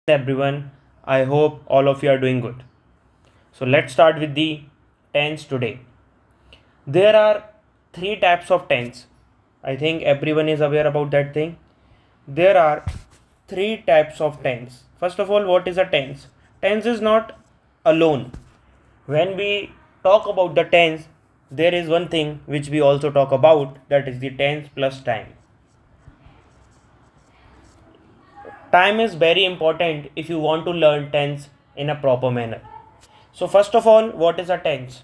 Everyone. I hope all of you are doing good. So let's start with the tense today. There are three types of tense. I think everyone is aware about that thing. There are three types of tense. First of all, what is a tense? Tense is not alone. When we talk about the tense, there is one thing which we also talk about, that is the tense plus time. Time is very important if you want to learn tense in a proper manner. So, first of all, what is a tense?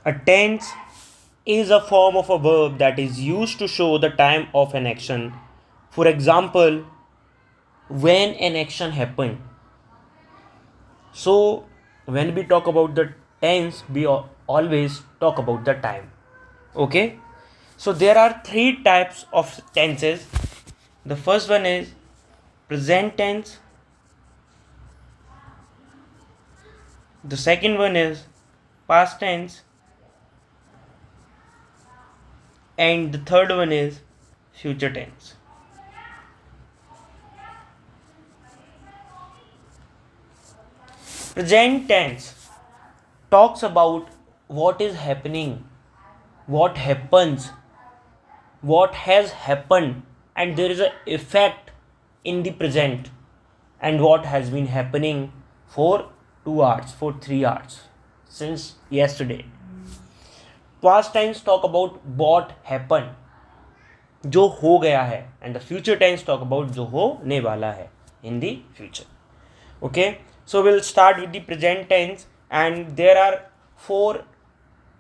A tense is a form of a verb that is used to show the time of an action. For example, when an action happened. So, when we talk about the tense, we always talk about the time. Okay? So, there are three types of tenses. The first one is present tense. The second one is past tense. And the third one is future tense. Present tense talks about what is happening, what happens, what has happened, and there is an effect in the present, and what has been happening for 2 hours, for 3 hours, since yesterday. Past tense talk about what happened, जो हो गया है, and the future tense talk about जो होने वाला है in the future. Okay, so we'll start with the present tense, and there are 4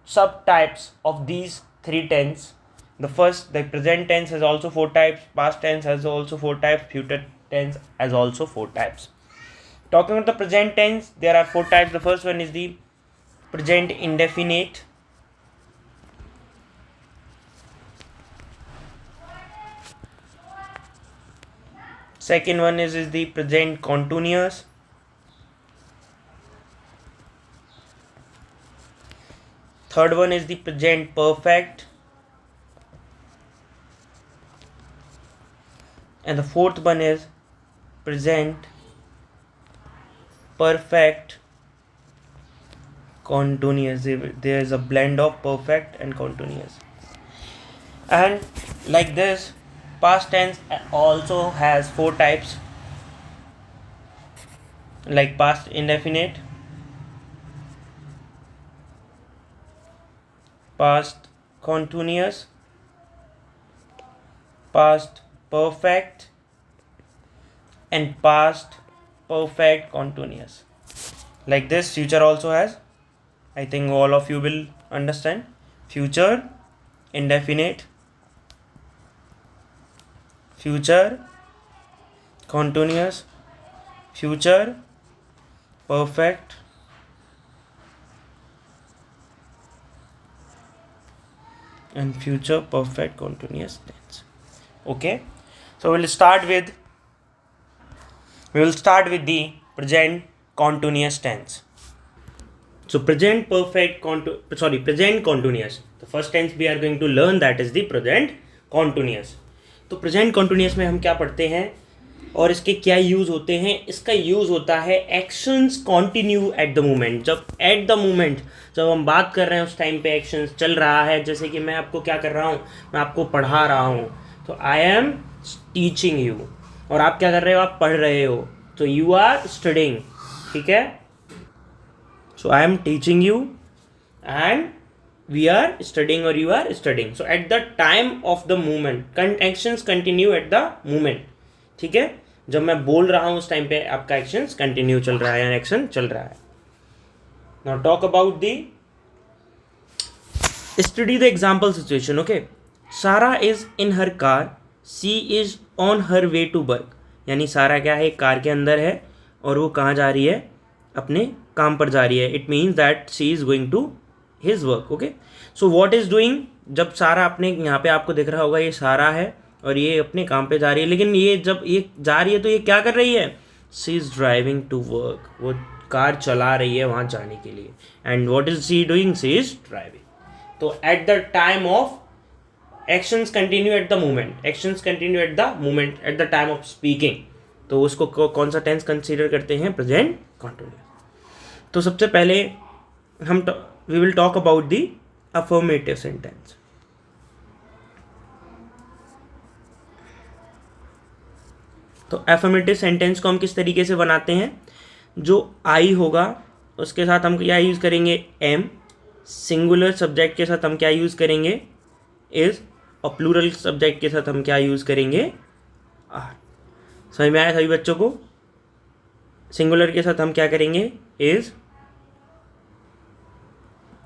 subtypes of these 3 tense. The first, the present tense has also 4 types, past tense has also 4 types, future tense has also 4 types. Talking about the present tense, there are 4 types. The first one is the present indefinite. Second one is the present continuous. Third one is the present perfect. And the fourth one is present perfect continuous. There is a blend of perfect and continuous. And like this, past tense also has 4 types, like past indefinite, past continuous, past perfect, and past perfect continuous. Like this, future also has. I think all of you will understand. Future indefinite, future continuous, future perfect, and future perfect continuous tense. Okay, so we will start with the present continuous tense. So present continuous, the first tense we are going to learn, that is the present continuous. तो present continuous में हम क्या पढ़ते हैं और इसके क्या use होते हैं? इसका यूज़ होता है actions continue at the moment. जब एट द मोमेंट, जब हम बात कर रहे हैं उस टाइम पे एक्शंस चल रहा है. जैसे कि मैं आपको क्या कर रहा हूँ, मैं आपको पढ़ा रहा हूँ, तो आई एम टीचिंग यू. और आप क्या कर रहे हो, आप पढ़ रहे हो, तो यू आर स्टडिंग. ठीक है, so I am teaching you and we are studying or you are studying. So at the time of the movement, actions continue at the moment. ठीक है, जब मैं बोल रहा हूं उस टाइम पे आपका एक्शंस कंटिन्यू चल रहा है, एक्शन चल रहा है. Now talk about the study the example situation. Okay, Sara is in her car, she is on her way to work. यानी सारा क्या है, कार के अंदर है और वो कहाँ जा रही है, अपने काम पर जा रही है. It means that she is going to his work. Okay, so what is doing, जब सारा अपने यहाँ पे आपको दिख रहा होगा, ये सारा है और ये अपने काम पे जा रही है. लेकिन ये जब ये जा रही है तो ये क्या कर रही है, she is driving to work. वो कार चला रही है वहाँ जाने के लिए. And what is she doing, she is driving. तो at the time of actions continue at the moment, actions continue at the moment, at the time of speaking. तो उसको कौन सा टेंस कंसीडर करते हैं? Present continuous. तो सबसे पहले हम we will talk about the affirmative sentence. तो अफर्मेटिव सेंटेंस को हम किस तरीके से बनाते हैं? जो आई होगा उसके साथ हम क्या यूज़ करेंगे? एम। सिंगुलर सब्जेक्ट के साथ हम क्या यूज़ करेंगे? इज। और प्लूरल सब्जेक्ट के साथ हम क्या यूज़ करेंगे? आर। समझ में आया सभी बच्चों को? सिंगुलर के साथ हम क्या करेंगे? इज।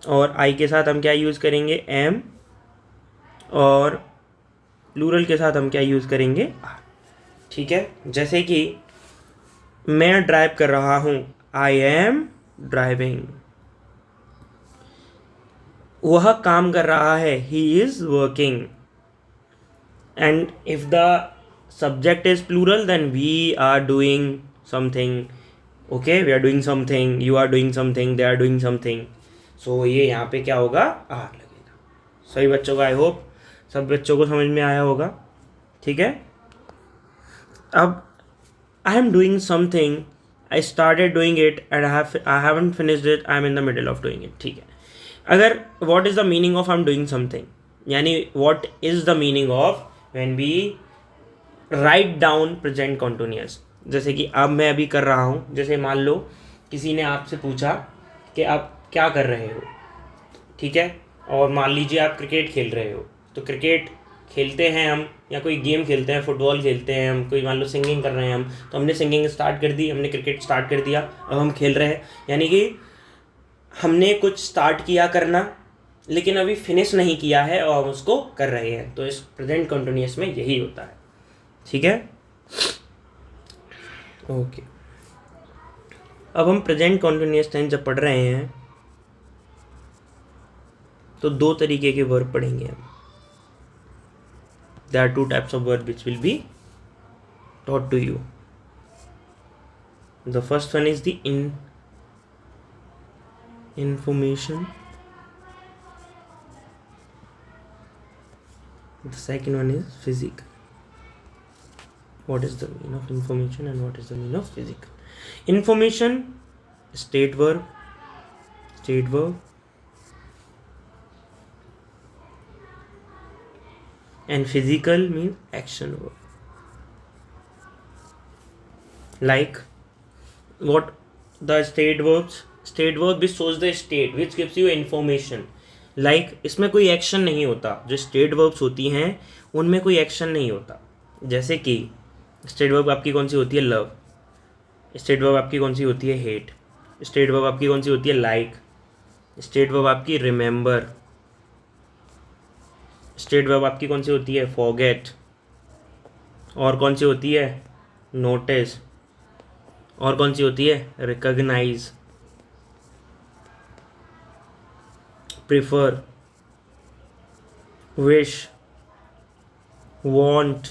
और आई के साथ हम क्या यूज़ करेंगे? एम। और प्लूरल के साथ हम क्या यूज़ करेंगे? आर। ठीक है, जैसे कि मैं ड्राइव कर रहा हूँ, आई एम ड्राइविंग। वह काम कर रहा है, he is working. And if the subject is plural then we are doing something. Okay, we are doing something, you are doing something, they are doing something. So ये यहाँ पे क्या होगा? आर लगेगा। सभी बच्चों को आई होप सब बच्चों को समझ में आया होगा। ठीक है, अब I am doing something, I started doing it and I haven't finished it, I am in the middle of doing it. ठीक है, अगर what is the meaning of I'm doing something, यानी what is the meaning of when we write down present continuous। जैसे कि अब मैं अभी कर रहा हूँ, जैसे मान लो किसी ने आपसे पूछा कि आप क्या कर रहे हो, ठीक है, और मान लीजिए आप क्रिकेट खेल रहे हो। तो क्रिकेट खेलते हैं हम, या कोई गेम खेलते हैं, फुटबॉल खेलते हैं हम, कोई मान लो सिंगिंग कर रहे हैं हम, तो हमने सिंगिंग स्टार्ट कर दी, हमने क्रिकेट स्टार्ट कर दिया, अब हम खेल रहे हैं। यानी कि हमने कुछ स्टार्ट किया करना लेकिन अभी फिनिश नहीं किया है और हम उसको कर रहे हैं। तो इस प्रेजेंट कंटिन्यूअस में यही होता है। ठीक है, ओके। अब हम प्रेजेंट कंटिन्यूअस टेंस जब पढ़ रहे हैं तो दो तरीके के वर्ब पढ़ेंगे हम। There are two types of verb which will be taught to you. The first one is the information. The second one is physical. What is the meaning of information and what is the meaning of physical? Information, state verb. And physical means action verb. Like what the state verbs? State verb which shows the state, which gives you information. Like इसमें कोई action नहीं होता। जो state verbs होती हैं उनमें कोई action नहीं होता। जैसे कि स्टेट वर्ब आपकी कौन सी होती है? लव। स्टेट वर्ब आपकी कौन सी होती है? हेट। स्टेट वर्ब आपकी कौन सी होती है? लाइक। स्टेट वर्ब आपकी रिमेंबर। स्टेट वर्ब आपकी कौन सी होती है? फॉरगेट। और कौन सी होती है? नोटिस। और कौन सी होती है? Recognize, prefer, wish, want,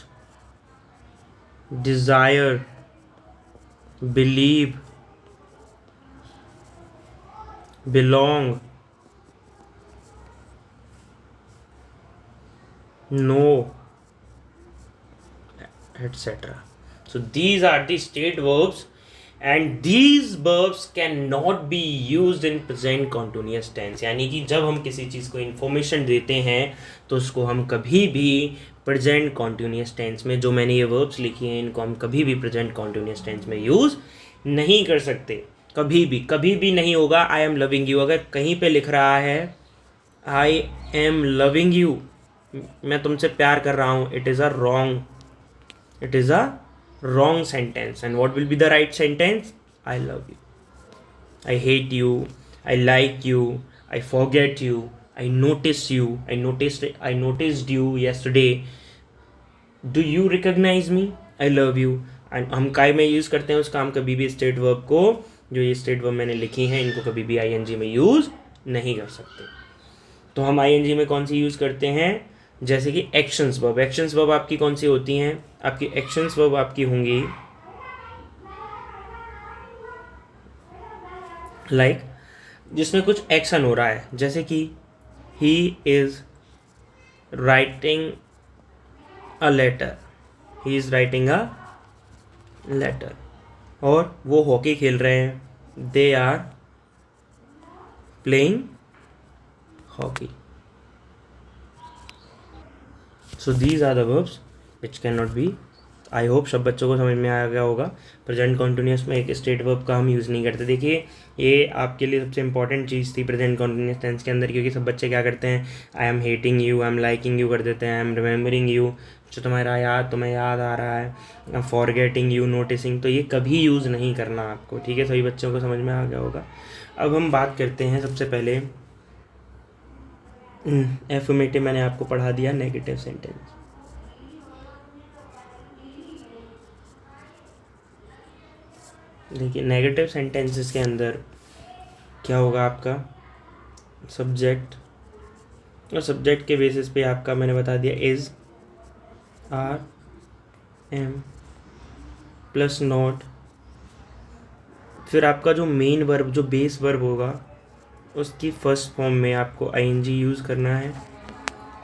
desire, believe, belong, know, etc. So these are the state verbs and these verbs cannot be used in present continuous tense। यानी कि जब हम किसी चीज़ को information देते हैं तो उसको हम कभी भी present continuous tense में, जो मैंने ये verbs लिखी हैं इनको हम कभी भी present continuous tense में use नहीं कर सकते। कभी भी नहीं होगा। I am loving you, अगर कहीं पे लिख रहा है I am loving you, मैं तुमसे प्यार कर रहा हूँ, it is a wrong sentence। and what will be the right sentence? I love you, I hate you, I like you, I forget you, I notice you, I noticed you yesterday, do you recognize me, I love you। and हम काय में use करते हैं उसका? हम कभी भी state verb को, जो ये स्टेट वर्ब मैंने लिखी हैं इनको कभी भी ing में यूज़ नहीं कर सकते। तो हम ing में कौन सी यूज़ करते हैं? जैसे कि एक्शंस वर्ब। एक्शंस वर्ब आपकी कौन सी होती हैं? आपकी एक्शंस वर्ब आपकी होंगी लाइक जिसमें कुछ एक्शन हो रहा है। जैसे कि he is writing a letter, he is writing a letter, और वो हॉकी खेल रहे हैं, they are playing hockey. So these are the verbs which can not be. I hope सब बच्चों को समझ में आ गया होगा. प्रेजेंट कॉन्टिन्यूस में एक स्टेट वर्ब का हम यूज़ नहीं करते. देखिए ये आपके लिए सबसे इंपॉर्टेंट चीज़ थी प्रेजेंट कॉन्टिन्यूस टेंस के अंदर, क्योंकि सब बच्चे क्या करते हैं, I am hating you, I am liking you कर देते हैं, आई एम रिमेंबरिंग यू, जो तुम्हें याद आ रहा है, फॉरगेटिंग यू, नोटिसिंग. तो ये कभी यूज़ नहीं करना आपको. ठीक है, सभी बच्चों को समझ में आ गया होगा. अब हम बात करते हैं सबसे पहले, एफर्मेटिव मैंने आपको पढ़ा दिया, नेगेटिव सेंटेंस. देखिए नेगेटिव सेंटेंसेस के अंदर क्या होगा, आपका सब्जेक्ट, और सब्जेक्ट के बेसिस पे आपका मैंने बता दिया is, are, am plus not. फिर आपका जो मेन वर्ब, जो बेस वर्ब होगा, उसकी फर्स्ट फॉर्म में आपको आईएनजी यूज़ करना है.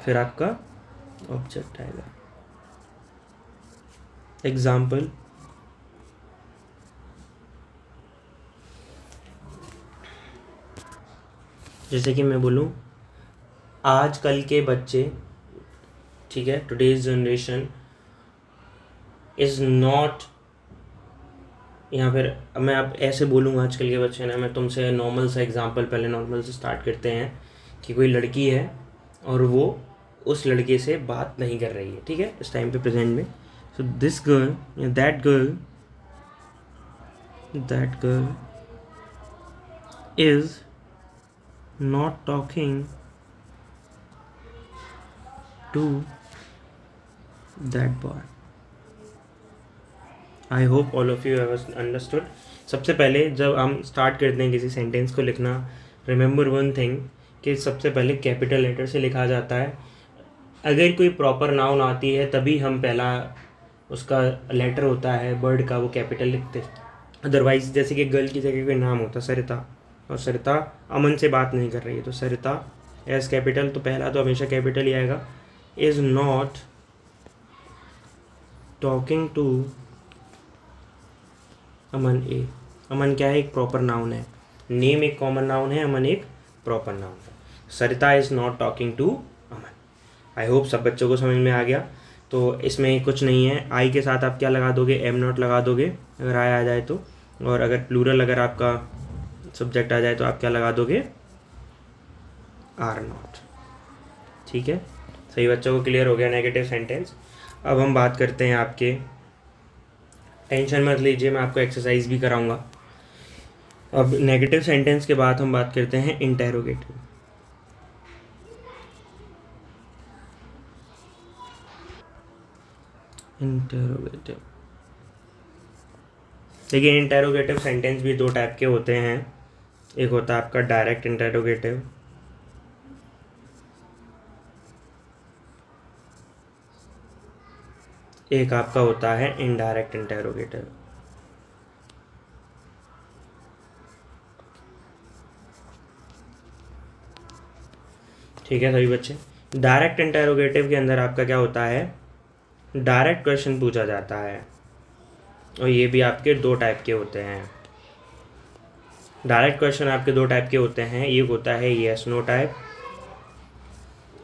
फिर आपका ऑब्जेक्ट आएगा. एग्जाम्पल, जैसे कि मैं बोलूँ आजकल के बच्चे, ठीक है, टुडेज जनरेशन इज़ नॉट, या फिर मैं आप ऐसे बोलूँगा आजकल के बच्चे ना, मैं तुमसे नॉर्मल सा एग्जांपल, पहले नॉर्मल से स्टार्ट करते हैं कि कोई लड़की है और वो उस लड़के से बात नहीं कर रही है. ठीक है, इस टाइम पे प्रेजेंट में. सो दिस गर्ल या that girl is not talking to that boy. I hope all of you have understood. सबसे पहले जब हम स्टार्ट करते हैं किसी सेंटेंस को लिखना, रिमेंबर वन थिंग कि सबसे पहले कैपिटल लेटर से लिखा जाता है. अगर कोई प्रॉपर नाउन आती है तभी हम पहला उसका लेटर होता है बर्ड का, वो कैपिटल लिखते हैं. अदरवाइज जैसे कि गर्ल की जगह कोई नाम होता सरिता, और सरिता अमन से बात नहीं कर रही है, तो सरिता एज कैपिटल, तो पहला तो हमेशा कैपिटल ही आएगा. Is not talking to Aman. ए, अमन क्या है, एक प्रॉपर नाउन है. नेम एक कॉमन नाउन है, अमन एक प्रॉपर नाउन है. Sarita is not talking to Aman. I hope सब बच्चों को समझ में आ गया. तो इसमें कुछ नहीं है. आई के साथ आप क्या लगा दोगे, एम नॉट लगा दोगे अगर आई आ जाए तो, और अगर प्लूरल अगर आपका सब्जेक्ट आ जाए तो आप क्या लगा दोगे, आर नॉट. ठीक है, सही बच्चों को क्लियर हो गया नेगेटिव सेंटेंस. अब हम बात करते हैं आपके, टेंशन मत लीजिए, मैं आपको एक्सरसाइज भी कराऊंगा. अब नेगेटिव सेंटेंस के बाद हम बात करते हैं इंटेरोगेटिव. देखिए इंटेरोगेटिव सेंटेंस भी दो टाइप के होते हैं. एक होता है आपका डायरेक्ट इंटेरोगेटिव, एक आपका होता है इनडायरेक्ट इंटेरोगेटिव. ठीक है सभी बच्चे, डायरेक्ट इंटेरोगेटिव के अंदर आपका क्या होता है, डायरेक्ट क्वेश्चन पूछा जाता है, और ये भी आपके दो टाइप के होते हैं. डायरेक्ट क्वेश्चन आपके दो टाइप के होते हैं, एक होता है येस नो टाइप,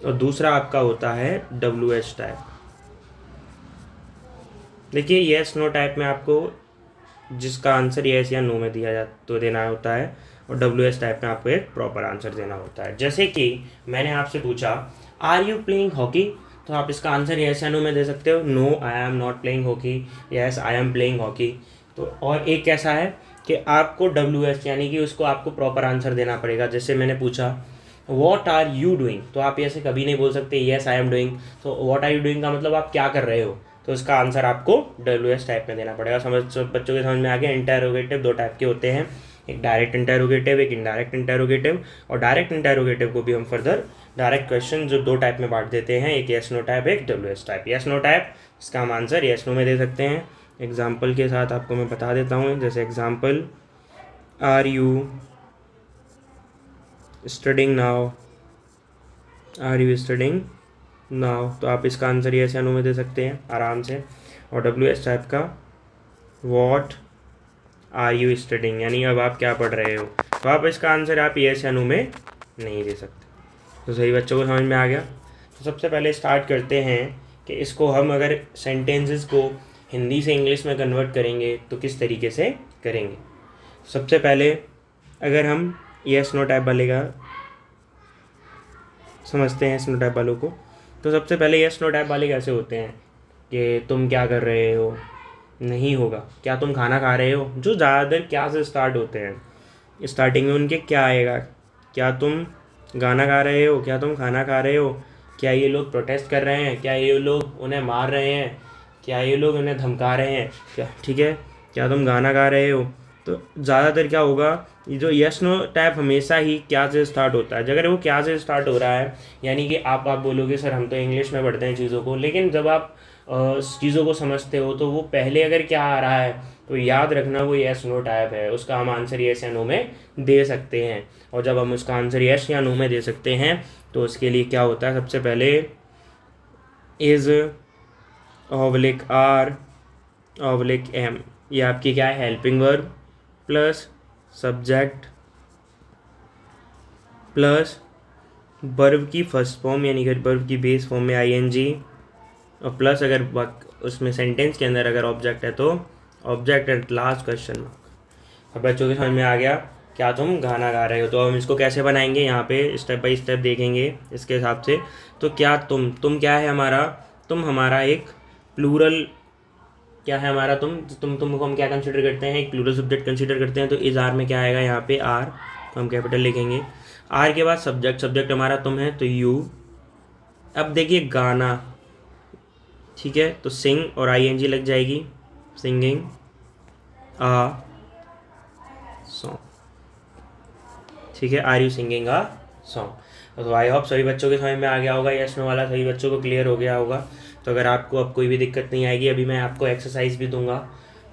और दूसरा आपका होता है WH टाइप. देखिए येस नो टाइप में आपको जिसका आंसर येस या नो में दिया जा तो देना होता है, और WH टाइप में आपको एक प्रॉपर आंसर देना होता है. जैसे कि मैंने आपसे पूछा आर यू प्लेइंग हॉकी, तो आप इसका आंसर येस या नो में दे सकते हो, no I am not playing hockey, yes I am playing hockey. तो और एक कैसा है कि आपको WH यानी कि उसको आपको प्रॉपर आंसर देना पड़ेगा. जैसे मैंने पूछा वॉट आर यू डूइंग, तो आप ऐसे कभी नहीं बोल सकते येस आई एम डूइंग. तो वॉट आर यू डूइंग का मतलब आप क्या कर रहे हो, तो इसका आंसर आपको WH टाइप में देना पड़ेगा. बच्चों के समझ में आ गया. इंटेरोगेटिव दो टाइप के होते हैं, एक डायरेक्ट इंटेरोगेटिव, एक इनडायरेक्ट इंटेरोगेटिव. और डायरेक्ट इंटेरोगेटिव को भी हम फर्दर डायरेक्ट क्वेश्चन जो दो टाइप में बांट देते हैं, एक येस नो टाइप, एक WH type. Yes no type इसका हम आंसर येस नो में दे सकते हैं. एग्जाम्पल के साथ आपको मैं बता देता हूँ. जैसे example, are you studying now, are you studying now, तो आप इसका आंसर येस या नो में दे सकते हैं आराम से. और WH टाइप का वॉट आर यू स्टडिंग, यानी अब आप क्या पढ़ रहे हो। तो आप इसका आंसर आप यस या नो में नहीं दे सकते। तो सही बच्चों को समझ में आ गया। तो सबसे पहले स्टार्ट करते हैं कि इसको हम अगर सेंटेंसेस को हिंदी से इंग्लिश में कन्वर्ट करेंगे तो किस तरीके से करेंगे। सबसे पहले अगर हम यस नो टाइप वाले का समझते हैं, यस नो टाइप वालों को, तो सबसे पहले यस नो टाइप वाले कैसे होते हैं कि तुम क्या कर रहे हो, नहीं होगा क्या तुम खाना खा रहे हो, जो ज़्यादातर क्या से स्टार्ट होते हैं। स्टार्टिंग में उनके क्या आएगा, क्या तुम गाना गा रहे हो, क्या तुम खाना खा रहे हो, क्या ये लोग प्रोटेस्ट कर रहे हैं, क्या ये लोग उन्हें मार रहे हैं, क्या ये लोग उन्हें धमका रहे हैं, क्या, ठीक है, क्या तुम गाना गा रहे हो। तो ज़्यादातर क्या होगा, ये जो यस नो टाइप हमेशा ही क्या से स्टार्ट होता है। अगर वो क्या से स्टार्ट हो रहा है, यानी कि आप बोलोगे सर हम तो इंग्लिश में पढ़ते हैं चीज़ों को, लेकिन जब आप चीज़ों को समझते हो तो वो पहले अगर क्या आ रहा है तो याद रखना वो यस नो टाइप है, उसका हम आंसर यस या नो में दे सकते हैं। और जब हम उसका आंसर यस या नो में दे सकते हैं तो उसके लिए क्या होता है, सबसे पहले is oblique are oblique am, ये आपकी क्या है, helping verb plus subject plus verb की फर्स्ट फॉर्म यानी कि वर्ब की बेस फॉर्म में आईएनजी, और प्लस अगर उसमें सेंटेंस के अंदर अगर ऑब्जेक्ट है तो object at last question mark. अब बच्चों के समझ में आ गया क्या तुम गाना गा रहे हो। तो हम इसको कैसे बनाएंगे, यहाँ पे स्टेप बाय स्टेप देखेंगे इसके हिसाब से। तो क्या तुम क्या है हमारा, तुम हमारा एक प्लूरल, क्या है हमारा तुमको हम क्या कंसिडर करते हैं, एक प्लूरल सब्जेक्ट कंसिडर करते हैं। तो इस आर में क्या आएगा, यहाँ पे आर, तो हम कैपिटल लिखेंगे। आर के बाद सब्जेक्ट हमारा तुम है तो यू। अब देखिए गाना, ठीक है, तो सिंग और आईएनजी लग जाएगी, सिंगिंग आ सॉन्ग, ठीक है, are you singing a song. तो आई होप सभी बच्चों के समझ में आ गया होगा, यस नो वाला सभी बच्चों को क्लियर हो गया होगा। तो अगर आपको अब कोई भी दिक्कत नहीं आएगी, अभी मैं आपको एक्सरसाइज भी दूंगा,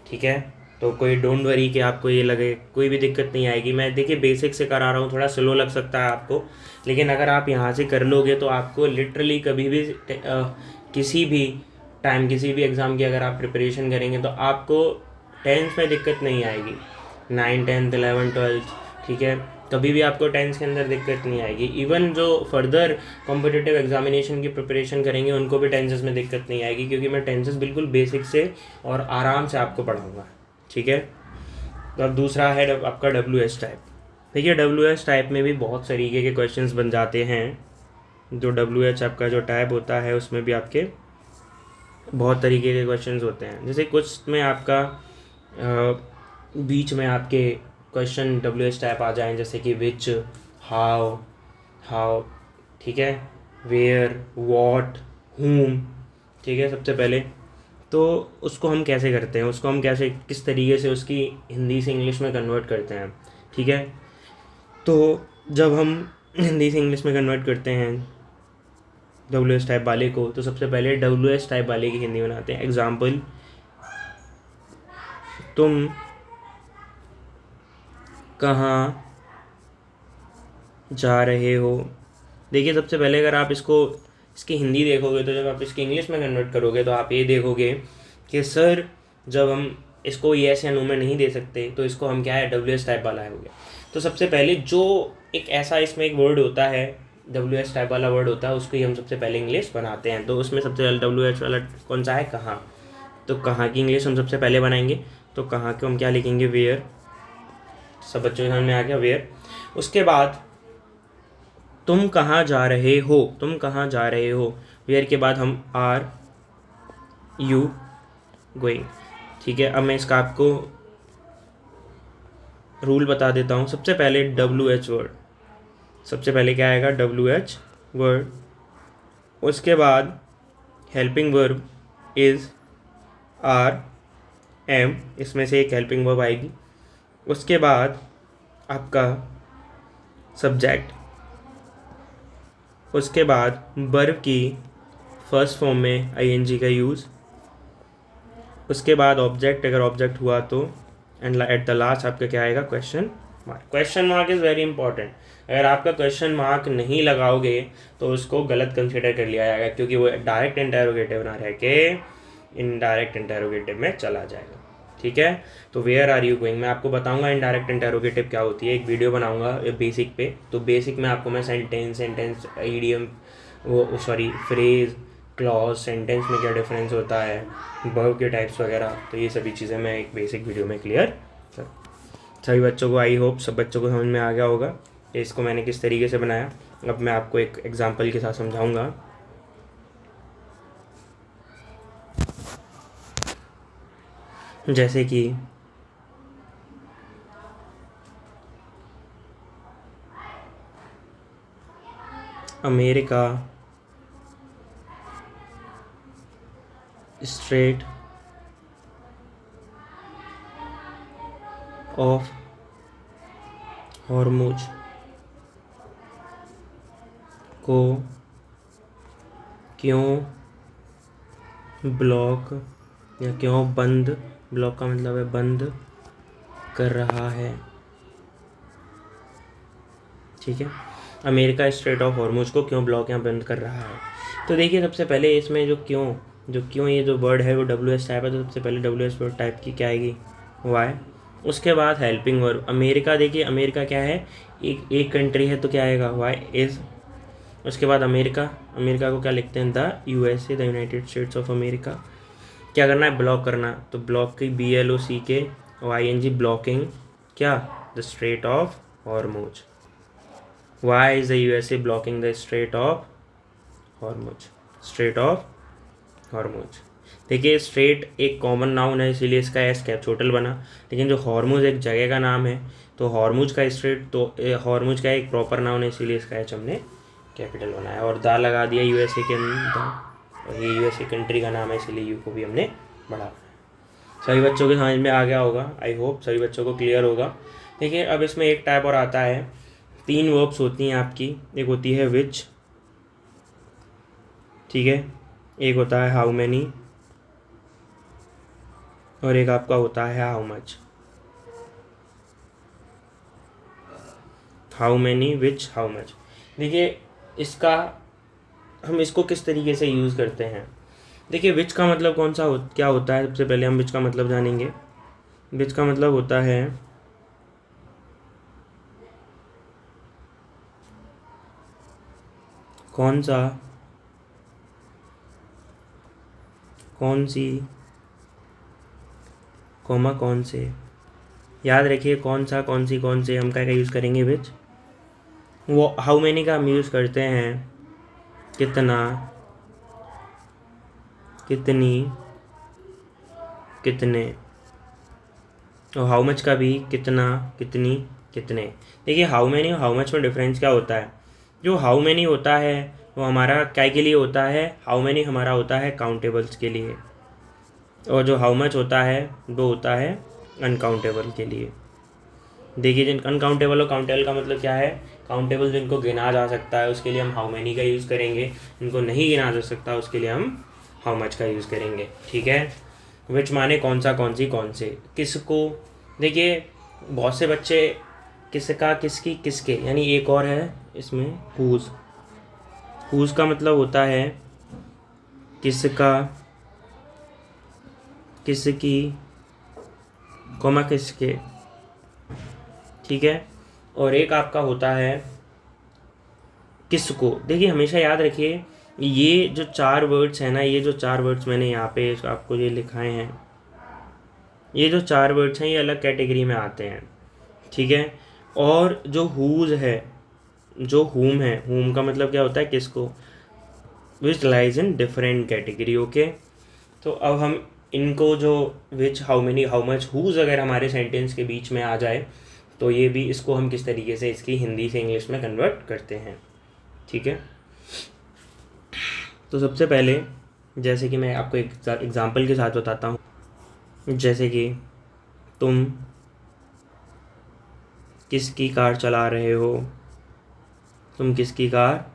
ठीक है, तो कोई डोंट वरी कि आपको ये लगे, कोई भी दिक्कत नहीं आएगी। मैं देखिए बेसिक से करा रहा हूँ, थोड़ा स्लो लग सकता है आपको, लेकिन अगर आप यहाँ से कर लोगे तो आपको लिटरली कभी भी किसी भी टाइम, किसी भी एग्ज़ाम की अगर आप प्रिपरेशन करेंगे तो आपको 10th में दिक्कत नहीं आएगी, 9, 10, 11, 12, ठीक है, कभी भी आपको 10th के अंदर दिक्कत नहीं आएगी। इवन जो फर्दर कॉम्पिटिटिव एग्जामिनेशन की प्रिपरेशन करेंगे उनको भी टेंसेस में दिक्कत नहीं आएगी, क्योंकि मैं टेंसेस बिल्कुल बेसिक से और आराम से आपको पढ़ाऊँगा, ठीक है। तो अब दूसरा है आपका WH टाइप। देखिए WH टाइप में भी बहुत तरीके के क्वेश्चंस बन जाते हैं। जो WH आपका जो टाइप होता है उसमें भी आपके बहुत तरीके के क्वेश्चंस होते हैं। जैसे कुछ में आपका बीच में आपके क्वेश्चन WH टाइप आ जाएं, जैसे कि विच, हाउ, ठीक है, वेयर, वॉट, हुम, ठीक है। सबसे पहले तो उसको हम कैसे करते हैं, उसको हम कैसे किस तरीके से उसकी हिंदी से इंग्लिश में कन्वर्ट करते हैं, ठीक है। तो जब हम हिंदी से इंग्लिश में कन्वर्ट करते हैं WH टाइप वाले को, तो सबसे पहले WH टाइप वाले की हिंदी बनाते हैं। एग्जाम्पल, तुम कहाँ जा रहे हो। देखिए सबसे पहले अगर आप इसकी हिंदी देखोगे तो जब आप इसकी इंग्लिश में कन्वर्ट करोगे तो आप ये देखोगे कि सर जब हम इसको येस या नो में नहीं दे सकते तो इसको हम क्या है, WH टाइप वाला हो गया। तो सबसे पहले जो एक ऐसा इसमें एक वर्ड होता है, WH टाइप वाला वर्ड होता है, उसको ही हम सबसे पहले इंग्लिश बनाते हैं। तो उसमें सबसे पहले WH वाला कौन सा है, कहाँ। तो कहाँ की इंग्लिश हम सबसे पहले बनाएंगे। तो कहाँ को हम क्या लिखेंगे, वेयर। सब बच्चों के सामने आ गया, वेयर। उसके बाद तुम कहाँ जा रहे हो, तुम कहाँ जा रहे हो, वेयर के बाद हम आर यू गोइंग, ठीक है। अब मैं इसका आपको रूल बता देता हूँ। सबसे पहले WH वर्ड, सबसे पहले क्या आएगा, WH वर्ड। उसके बाद helping verb is are am, इसमें से एक हेल्पिंग वर्ब आएगी। उसके बाद आपका सब्जेक्ट, उसके बाद वर्ब की फर्स्ट फॉर्म में ING का यूज़, उसके बाद ऑब्जेक्ट अगर ऑब्जेक्ट हुआ तो, एंड एट द लास्ट आपका क्या आएगा, question mark. Question mark is very important. अगर आपका क्वेश्चन मार्क नहीं लगाओगे तो उसको गलत कंसिडर कर लिया जाएगा, क्योंकि वो डायरेक्ट इंटेरोगेटिव ना रह के इनडायरेक्ट इंटेरोगेटिव में चला जाएगा, ठीक है। ठीक है। तो वेयर आर यू गोइंग मैं आपको बताऊंगा इनडायरेक्ट इंटेरोगेटिव क्या होती है, एक वीडियो बनाऊंगा बेसिक पे। तो बेसिक में आपको मैं सेंटेंस ईडियम वो सॉरी फ्रेज क्लॉज सेंटेंस में क्या डिफरेंस होता है, वर्ब के टाइप्स वगैरह, तो ये सभी चीज़ें मैं एक बेसिक वीडियो में क्लियर कर। सभी बच्चों को आई होप सब बच्चों को समझ में आ गया होगा कि इसको मैंने किस तरीके से बनाया। अब मैं आपको एक एग्जांपल के साथ समझाऊंगा। जैसे कि अमेरिका स्ट्रेट ऑफ हॉर्मुज को क्यों ब्लॉक या क्यों बंद, ब्लॉक का मतलब है बंद कर रहा है। ठीक है, अमेरिका स्ट्रेट ऑफ हॉर्मुज को क्यों ब्लॉक या बंद कर रहा है। तो देखिए सबसे पहले इसमें जो क्यों ये जो वर्ड है वो डब्ल्यू एस टाइप है, तो सबसे पहले डब्ल्यू एस वर्ड टाइप की क्या आएगी, वाई। उसके बाद हेल्पिंग वर्ब अमेरिका, देखिए अमेरिका क्या है, एक कंट्री है तो क्या आएगा, वाई इज़। उसके बाद अमेरिका को क्या लिखते हैं, the USA, the United States of America. क्या करना है, ब्लॉक करना, तो ब्लॉक की BLOCK ब्लॉकिंग क्या, the strait of Hormuz. Why is the USA blocking the strait of Hormuz. देखिए स्ट्रेट एक कॉमन नाउन है इसीलिए इसका एस कैपिटल बना, लेकिन जो हॉर्मुज एक जगह का नाम है, तो हॉर्मुज का स्ट्रेट तो हॉर्मुज का एक प्रॉपर नाउन है इसीलिए इसका एच हमने कैपिटल बनाया और दा लगा दिया यूएसए के अंदर, और ये यूएसए कंट्री का नाम है इसीलिए यू को भी हमने बढ़ा। सभी बच्चों के समझ में आ गया होगा, आई होप सभी बच्चों को क्लियर होगा। देखिए अब इसमें एक टाइप और आता है, 3 वर्ब्स होती हैं आपकी, एक होती है विच, ठीक है, एक होता है हाउ मैनी, और एक आपका होता है how much. How many, which, how much. देखिए हम इसको किस तरीके से यूज़ करते हैं। देखिए विच का मतलब क्या होता है, सबसे पहले हम विच का मतलब जानेंगे। विच का मतलब होता है कौन सा, कौन सी, कौन से। याद रखिए कौन सा, कौन सी, कौन से, हम क्या यूज़ करेंगे विच। वो हाउ मैनी का हम यूज़ करते हैं कितना, कितनी, कितने। और हाउ मच का भी कितना, कितनी, कितने। देखिए हाउ मैनी और हाउ मच में डिफरेंस क्या होता है। जो हाउ मैनी होता है वो हमारा क्या के लिए होता है, हाउ मैनी हमारा होता है काउंटेबल्स के लिए, और जो हाउ मच होता है वो होता है अनकाउंटेबल के लिए। देखिए जिन अनकाउंटेबल और काउंटेबल का मतलब क्या है, काउंटेबल जिनको गिना जा सकता है उसके लिए हम हाउ मैनी का यूज़ करेंगे, जिनको नहीं गिना जा सकता उसके लिए हम हाउ मच का यूज़ करेंगे। ठीक है, विच माने कौन सा, कौन सी, कौन से, किसको। देखिए बहुत से बच्चे किसका, किसकी, किसके, यानी एक और है इसमें हुज का मतलब होता है किसका, किसकी, कोमा किसके। ठीक है, और एक आपका होता है किसको। देखिए हमेशा याद रखिए ये जो 4 वर्ड्स हैं ना, ये जो 4 वर्ड्स मैंने यहाँ पे आपको ये लिखाए हैं, ये जो 4 वर्ड्स हैं ये अलग कैटेगरी में आते हैं। ठीक है, और जो हुज है, जो हुम है, हुम का मतलब क्या होता है किसको, which lies in different category. Okay, तो अब हम इनको जो which, how many, how much, whose अगर हमारे सेंटेंस के बीच में आ जाए तो ये भी, इसको हम किस तरीके से इसकी हिंदी से इंग्लिश में कन्वर्ट करते हैं। ठीक है, तो सबसे पहले जैसे कि मैं आपको एक एग्जांपल के साथ बताता हूँ। जैसे कि तुम किसकी कार चला रहे हो, तुम किसकी कार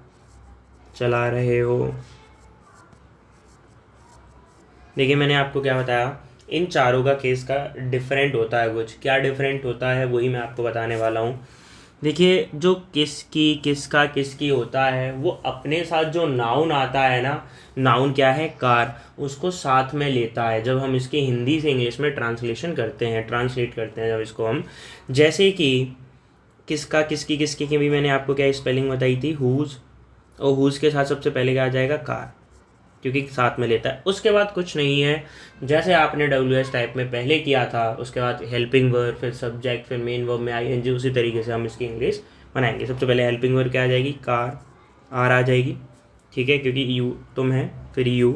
चला रहे हो। देखिए मैंने आपको क्या बताया, इन चारों का केस का डिफरेंट होता है, कुछ क्या डिफरेंट होता है वही मैं आपको बताने वाला हूँ। देखिए, जो किसकी, किसका, किसकी होता है वो अपने साथ जो नाउन आता है ना, नाउन क्या है, कार, उसको साथ में लेता है जब हम इसके हिंदी से इंग्लिश में ट्रांसलेशन करते हैं, ट्रांसलेट करते हैं जब इसको हम। जैसे कि किसका, किसकी, किसकी की भी मैंने आपको क्या स्पेलिंग बताई थी, हुज, और हुज के साथ सबसे पहले क्या आ जाएगा, कार, क्योंकि साथ में लेता है। उसके बाद कुछ नहीं है, जैसे आपने डब्ल्यू एस टाइप में पहले किया था, उसके बाद हेल्पिंग वर्ब, फिर सब्जेक्ट, फिर मेन वर्ब में आई एन जी, उसी तरीके से हम इसकी इंग्लिश बनाएंगे। सबसे पहले हेल्पिंग वर्ब क्या आ जाएगी, कार, आर आ जाएगी, ठीक है, क्योंकि यू तुम है, फिर यू,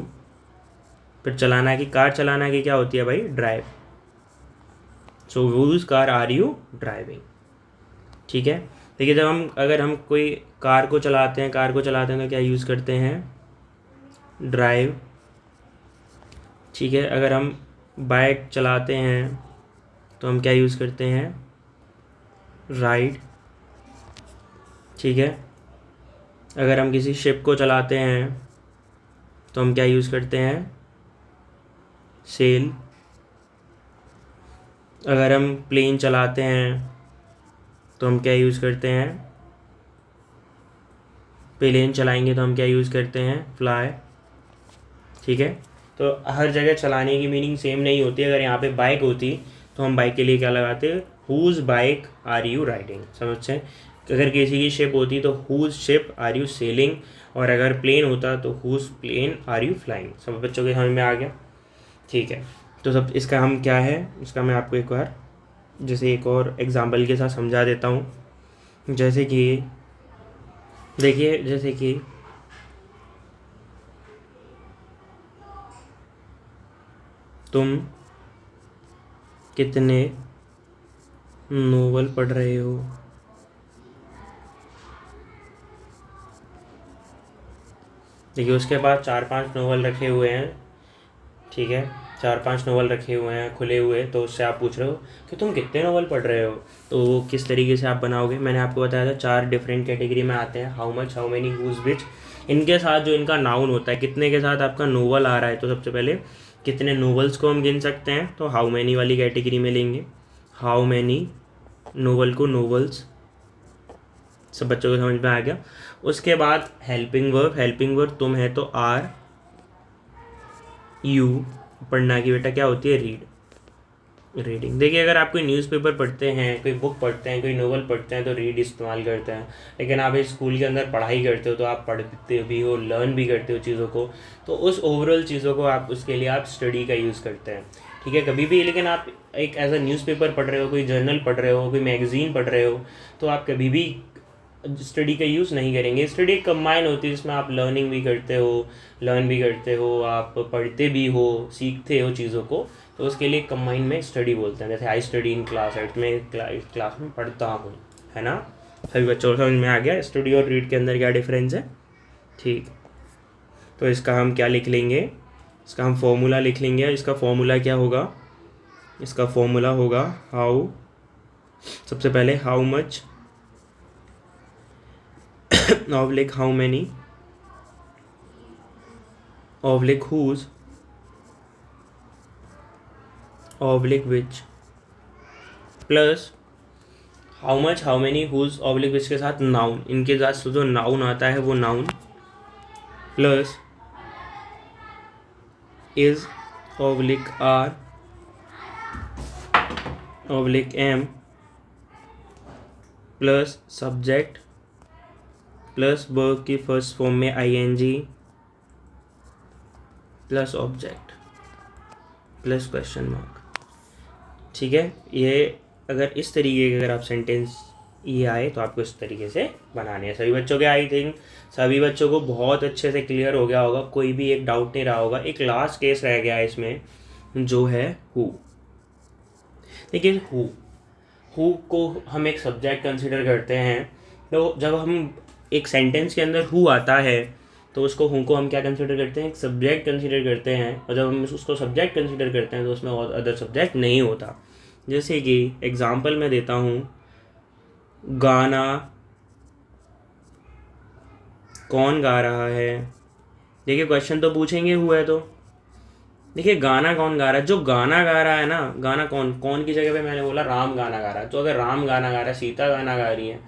फिर चलाना की, कार चलाना की क्या होती है भाई, drive, so whose car are you driving, ठीक है। देखिए, जब हम, अगर हम कोई कार को चलाते हैं, कार को चलाते हैं तो क्या यूज़ करते हैं, ड्राइव, ठीक है। अगर हम बाइक चलाते हैं तो हम क्या यूज़ करते हैं, राइड, ठीक है। अगर हम किसी शिप को चलाते हैं तो हम क्या यूज़ करते हैं, सेल। अगर हम प्लेन चलाते हैं तो हम क्या यूज़ करते हैं, प्लेन चलाएंगे तो हम क्या यूज़ करते हैं, फ्लाई, ठीक है। तो हर जगह चलाने की मीनिंग सेम नहीं होती। अगर यहाँ पे बाइक होती तो हम बाइक के लिए क्या लगाते, whose bike are you riding, समझते हैं। अगर किसी की शिप होती तो whose ship are you sailing, और अगर प्लेन होता तो whose plane are you flying. सब बच्चों के समझ में आ गया, ठीक है। तो सब इसका हम क्या है, इसका मैं आपको एक बार जैसे एक और एग्जाम्पल के साथ समझा देता हूँ। जैसे कि देखिए, जैसे कि तुम कितने नोवेल पढ़ रहे हो, देखिए उसके बाद 4-5 नोवेल रखे हुए हैं, ठीक है, 4-5 नोवेल रखे हुए हैं खुले हुए, तो उससे आप पूछ रहे हो कि तुम कितने नोवेल पढ़ रहे हो, तो वो किस तरीके से आप बनाओगे। मैंने आपको बताया था 4 डिफरेंट कैटेगरी में आते हैं, how much, how many, whose, which. इनके साथ जो इनका नाउन होता है, कितने के साथ आपका नोवेल आ रहा है, तो सबसे पहले कितने नोवेल्स को हम गिन सकते हैं, तो हाउ मैनी वाली कैटेगरी में लेंगे, हाउ मैनी नोवेल को नोवेल्स। सब बच्चों को समझ में आ गया। उसके बाद हेल्पिंग वर्ब, हेल्पिंग वर्ब तुम है तो आर यू, पढ़ना की बेटा क्या होती है, रीड, रीडिंग। देखिए, अगर आप कोई न्यूज़पेपर पढ़ते हैं, कोई बुक पढ़ते हैं, कोई नोवेल पढ़ते हैं तो रीड इस्तेमाल करते हैं। लेकिन आप इस स्कूल के अंदर पढ़ाई करते हो तो आप पढ़ते भी हो, लर्न भी करते हो चीज़ों को, तो उस ओवरऑल चीज़ों को आप, उसके लिए आप स्टडी का यूज़ करते हैं, ठीक है, कभी भी। लेकिन आप एक एज अ न्यूज़पेपर पढ़ रहे हो, कोई जर्नल पढ़ रहे हो, कोई मैगज़ीन पढ़ रहे हो, तो आप कभी भी स्टडी का यूज़ नहीं करेंगे। स्टडी एक कंबाइन होती है जिसमें आप लर्निंग भी करते हो, लर्न भी करते हो, आप पढ़ते भी हो, सीखते हो चीज़ों को, तो उसके लिए कंबाइन में स्टडी बोलते हैं। जैसे I study in class, at में क्लास में पढ़ता हूँ, है ना। सभी बच्चों को समझ में आ गया स्टडी और रीड के अंदर क्या डिफरेंस है, ठीक। तो इसका हम क्या लिख लेंगे, इसका हम फॉर्मूला लिख लेंगे। इसका फॉर्मूला क्या होगा, इसका फॉर्मूला होगा हाउ, सबसे पहले how much oblique how many oblique whose oblique which, plus how much, how many, whose, oblique which के साथ नाउन, इनके साथ जो नाउन आता है वो noun, plus is oblique are oblique am, plus subject, plus verb की फर्स्ट फॉर्म में I N G, plus object, plus question mark, ठीक है। ये अगर इस तरीके के अगर आप सेंटेंस ये आए तो आपको इस तरीके से बनाने हैं सभी बच्चों के। आई थिंक सभी बच्चों को बहुत अच्छे से क्लियर हो गया होगा, कोई भी एक डाउट नहीं रहा होगा। एक लास्ट केस रह गया है इसमें, जो है हु। देखिए, हु को हम एक सब्जेक्ट कंसिडर करते हैं, तो जब हम एक सेंटेंस के अंदर हु आता है तो उसको हु को हम क्या कंसिडर करते हैं, एक सब्जेक्ट कंसिडर करते हैं, और जब हम उसको सब्जेक्ट कंसिडर करते हैं तो उसमें और अदर सब्जेक्ट नहीं होता। जैसे कि एग्जांपल मैं देता हूँ, गाना कौन गा रहा है। देखिए, क्वेश्चन तो पूछेंगे हु है, तो देखिए गाना कौन गा रहा है, जो गाना गा रहा है ना, गाना कौन कौन की जगह पे मैंने बोला राम गाना गा रहा है, तो अगर राम गाना गा रहा है, सीता गाना गा रही है,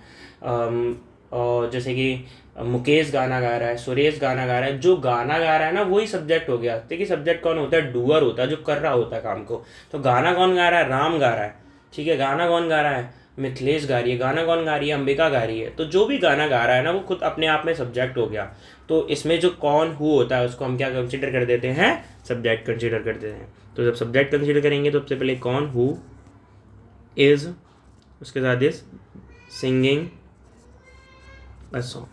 और जैसे कि मुकेश गाना गा रहा है, सुरेश गाना गा रहा है, जो गाना गा रहा है ना वही सब्जेक्ट हो गया। देखिए सब्जेक्ट कौन होता है, डूअर होता है, जो कर रहा होता है काम को। तो गाना कौन गा रहा है, राम गा रहा है, ठीक है। गाना कौन गा रहा है, मिथिलेश गा रही है। गाना कौन गा रही है, अंबिका गा रही है। तो जो भी गाना गा रहा है ना वो खुद अपने आप में सब्जेक्ट हो गया। तो इसमें जो कौन हु होता है उसको हम क्या कंसिडर कर देते हैं, सब्जेक्ट कंसिडर कर देते हैं। तो जब सब्जेक्ट कंसिडर करेंगे तो सबसे पहले कौन, हु इज, उसके साथ इज सिंगिंग अ सॉन्ग,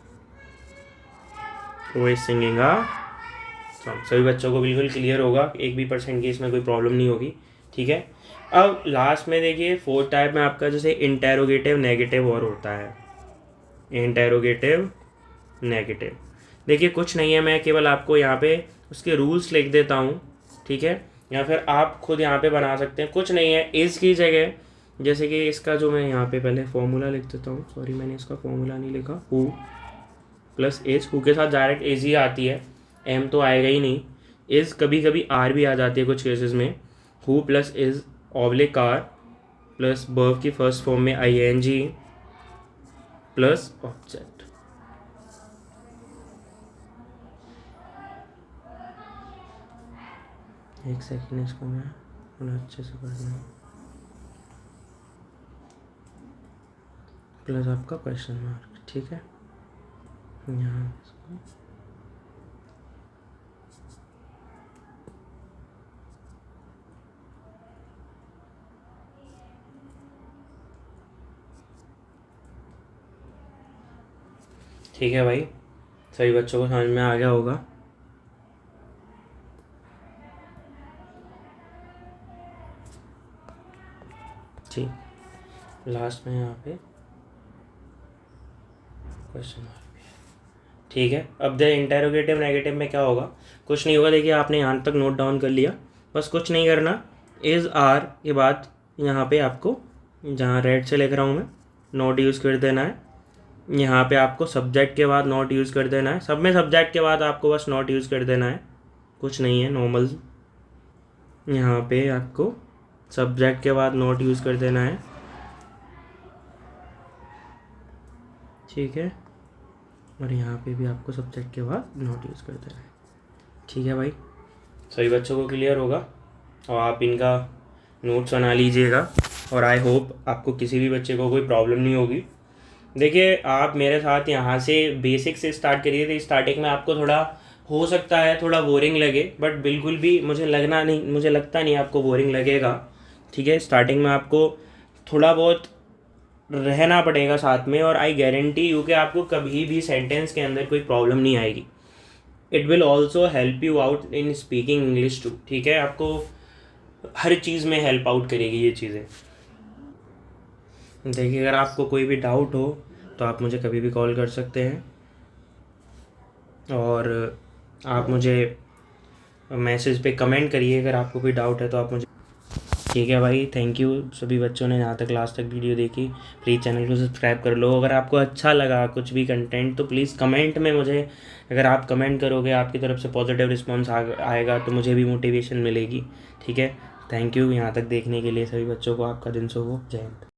वो इज सिंगिंग अ सॉन्ग। सभी बच्चों को बिल्कुल क्लियर होगा, एक भी परसेंट की इसमें कोई प्रॉब्लम नहीं होगी, ठीक है। अब लास्ट में देखिए फोर्थ टाइप में आपका जैसे इंटेरोगेटिव नेगेटिव और होता है। इंटेरोगेटिव नेगेटिव, देखिए कुछ नहीं है, मैं केवल आपको यहाँ पे उसके रूल्स लिख देता हूँ, ठीक है, या फिर आप खुद यहाँ पे बना सकते हैं। कुछ नहीं है, इस की जगह जैसे कि इसका जो मैं यहाँ पे पहले फॉर्मूला लिख देता हूँ, सॉरी मैंने इसका फॉर्मूला नहीं लिखा, हु प्लस एज, हु के साथ डायरेक्ट एज ही आती है, एम तो आएगा ही नहीं। इज कभी कभी आर भी आ जाती है कुछ केसेस में। Who plus is oblique are plus verb की फर्स्ट फॉर्म में I N G plus object. एक सेकेंड, इसको मैं थोड़ा अच्छे से पढ़ना, प्लस आपका क्वेश्चन मार्क, ठीक है। यहाँ इसको ठीक है भाई, सभी बच्चों को समझ में आ गया होगा। ठीक, लास्ट में यहाँ पे क्वेश्चन मार्क भी है, ठीक है। अब द इंटेरोगेटिव नेगेटिव में क्या होगा, कुछ नहीं होगा। देखिए आपने यहाँ तक नोट डाउन कर लिया, बस कुछ नहीं करना। इज़ आर के बाद यहाँ पे आपको, जहाँ रेड से लिख रहा हूँ मैं, नोट यूज़ कर देना है। यहाँ पे आपको सब्जेक्ट के बाद नॉट यूज़ कर देना है। सब में सब्जेक्ट के बाद आपको बस नॉट यूज़ कर देना है, कुछ नहीं है, नॉर्मल। यहाँ पे आपको सब्जेक्ट के बाद नॉट यूज़ कर देना है, ठीक है। और यहाँ पे भी आपको सब्जेक्ट के बाद नॉट यूज़ कर देना है, ठीक है भाई। सभी बच्चों को क्लियर होगा, और आप इनका नोट्स बना लीजिएगा, और आई होप आपको किसी भी बच्चे को कोई प्रॉब्लम नहीं होगी। देखिए आप मेरे साथ यहाँ से बेसिक से स्टार्ट करिए, तो स्टार्टिंग में आपको थोड़ा हो सकता है थोड़ा बोरिंग लगे, बट बिल्कुल भी मुझे लगता नहीं आपको बोरिंग लगेगा, ठीक है। स्टार्टिंग में आपको थोड़ा बहुत रहना पड़ेगा साथ में, और आई गारंटी यू कि आपको कभी भी सेंटेंस के अंदर कोई प्रॉब्लम नहीं आएगी। It will also help you out in speaking English too, ठीक है। आपको हर चीज़ में हेल्प आउट करेगी ये चीज़ें। देखिए अगर आपको कोई भी डाउट हो तो आप मुझे कभी भी कॉल कर सकते हैं, और आप मुझे मैसेज पे कमेंट करिए अगर आपको कोई डाउट है तो आप मुझे, ठीक है भाई। थैंक यू सभी बच्चों ने यहाँ तक लास्ट तक वीडियो देखी। प्लीज़ चैनल को सब्सक्राइब कर लो। अगर आपको अच्छा लगा कुछ भी कंटेंट तो प्लीज़ कमेंट में मुझे, अगर आप कमेंट करोगे आपकी तरफ से पॉजिटिव रिस्पॉन्स आएगा तो मुझे भी मोटिवेशन मिलेगी, ठीक है। थैंक यू यहाँ तक देखने के लिए सभी बच्चों को। आपका दिन शुभ हो। जय हिंद।